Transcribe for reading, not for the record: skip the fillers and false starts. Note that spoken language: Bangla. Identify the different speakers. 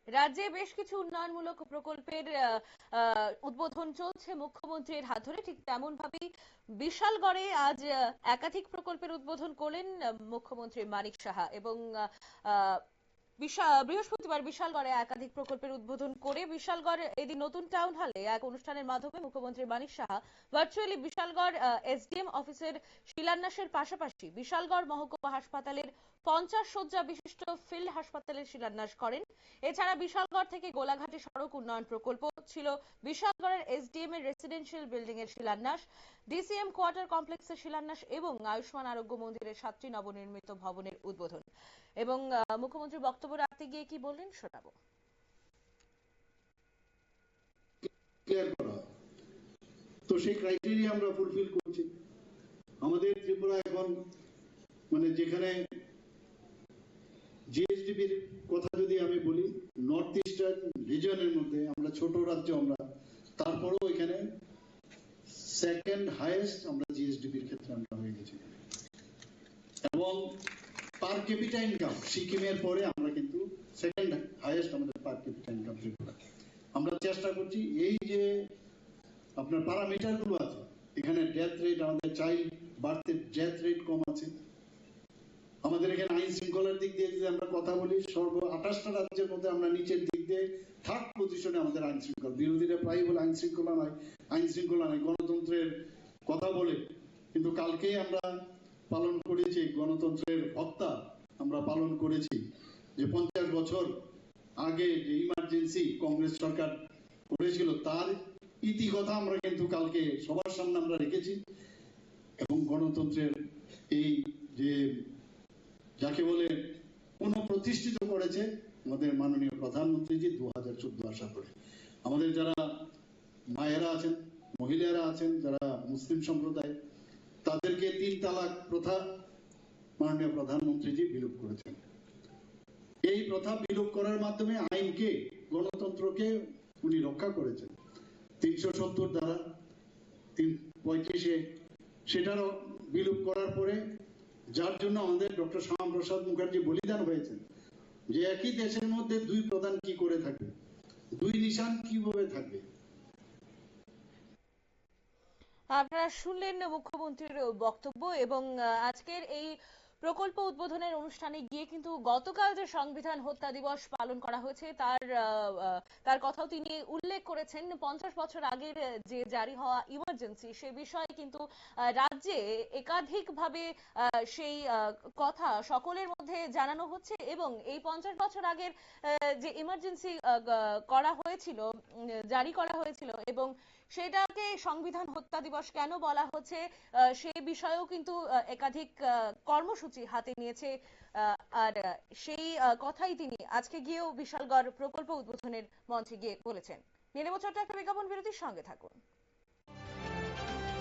Speaker 1: রাজ্যে বেশ কিছু উন্নয়নমূলক প্রকল্পের উদ্বোধন চলছে মুখ্যমন্ত্রীর হাত ধরে। ঠিক তেমন ভাবেই বিশালগড়ে আজ একাধিক প্রকল্পের উদ্বোধন করলেন মুখ্যমন্ত্রী মানিক সাহা এবং আহ, বৃহস্পতিবার বিশালগড়ে একাধিক প্রকল্পের উদ্বোধন করে বিশালগড় এদিন নতুন টাউন হলে এক অনুষ্ঠানের মাধ্যমে মুখ্যমন্ত্রী মানিক সাহা ভার্চুয়ালি বিশালগড় এসডিএম অফিসের শিলান্যাসের পাশাপাশি বিশালগড় মহকুমা হাসপাতালের 50 শয্যা বিশিষ্ট ফিল্ড হাসপাতালের শিলান্যাস করেন। এছাড়া বিশালগড় থেকে গোলাঘাটে সড়ক উন্নয়ন প্রকল্প ছিল, বিশালগড়ের এসডিএম এর রেসিডেন্সিয়াল বিল্ডিং এর শিলান্যাস, ডিসিএম কোয়ার্টার কমপ্লেক্সের শিলান্যাস এবং আয়ুষ্মান আরোগ্য মন্দিরের 7টি নবনির্মিত ভবনের উদ্বোধন। এবং মুখ্যমন্ত্রী বক্তব্য রাখতে গিয়ে কি বললেন শোনাবো।
Speaker 2: তো সেই ক্রাইটেরিয়া আমরা ফুলফিল করছি। আমাদের ত্রিপুরা এখন যেখানে জিএসডিপির কথা যদি আমি বলি, নর্থ ইস্টার্ন রিজনের মধ্যে আমরা ছোট রাজ্য, আমরা তারপরেও এখানে সেকেন্ড হাইয়েস্ট আমরা জিএসডিপির ক্ষেত্রে আমরা হয়ে গেছি এবং পার ক্যাপিটা ইনকাম সিকিমের পরে আমরা কিন্তু সেকেন্ড হাইয়েস্ট আমাদের পার ক্যাপিটা ইনকাম ত্রিপুরা। আমরা চেষ্টা করছি এই যে আপনার প্যারামিটার গুলো আছে, এখানে ডেথ রেট, আমাদের চাইল্ড বার্থের ডেথ রেট কম আছে। আমাদের এখানে আইন শৃঙ্খলার দিক দিয়ে যদি আমরা কথা বলি, সর্ব 28টা রাজ্যের মধ্যে আমরা নিচের দিক দিয়ে থার্ড পজিশনে আমাদের আইন শৃঙ্খলা। বিরোধীরা প্রায় বলে আইন শৃঙ্খলা নয়, গণতন্ত্রের কথা বলে, কিন্তু কালকেই আমরা পালন করেছি গণতন্ত্রের হত্যা। আমরা পালন করেছি যে 50 বছর আগে যে ইমার্জেন্সি কংগ্রেস সরকার করেছিল, তার ইতিকথা আমরা কিন্তু কালকে সবার সামনে আমরা রেখেছি। এবং গণতন্ত্রের এই যে যাকে বলে পুনঃপ্রতিষ্ঠিত করেছে আমাদের মাননীয় প্রধানমন্ত্রীজি 2014 আসার পরে। আমাদের যারা মায়েরা আছেন, মহিলারা আছেন, যারা মুসলিম সম্প্রদায়, তাদেরকে 3 তালাক প্রথা মাননীয় প্রধানমন্ত্রীজি বিলোপ করেছেন। এই প্রথা বিলোপ করার মাধ্যমে আইনকে, গণতন্ত্রকে উনি রক্ষা করেছেন। 370 দ্বারা 35-এ সেটারও বিলোপ করার পরে, যার জন্য আমাদের ডক্টর শ্যামাপ্রসাদ মুখার্জি বলিদান হয়েছেন যে একই দেশের মধ্যে 2 প্রধান কি করে থাকবে, 2 নিশান কিভাবে থাকবে।
Speaker 1: আপনারা শুনলেন মুখ্যমন্ত্রীর বক্তব্য এবং আজকের এই প্রকল্প উদ্বোধনের অনুষ্ঠানে গিয়ে কিন্তু গতকাল যে সংবিধান হত্যা দিবস পালন করা হয়েছে তার কথাও তিনি উল্লেখ করেছেন। 50 বছর আগের যে জারি হওয়া ইমার্জেন্সি, সে বিষয়ে কিন্তু রাজ্যে একাধিকভাবে সেই কথা সকলের মধ্যে জানানো হচ্ছে এবং এই 50 বছর আগের যে ইমার্জেন্সি করা হয়েছিল, জারি করা হয়েছিল এবং সেটাকে সংবিধান হত্যা দিবস কেন বলা হচ্ছে সে বিষয়েও কিন্তু একাধিক কর্মসূচি হাতে নিয়েছে। আর সেই কথাই তিনি আজকে গিয়েও বিশালগড় প্রকল্প উদ্বোধনের মঞ্চে গিয়ে বলেছেন। নিয়ে নেব ছোট্ট একটা বিজ্ঞাপন বিরতির, সঙ্গে থাকুন।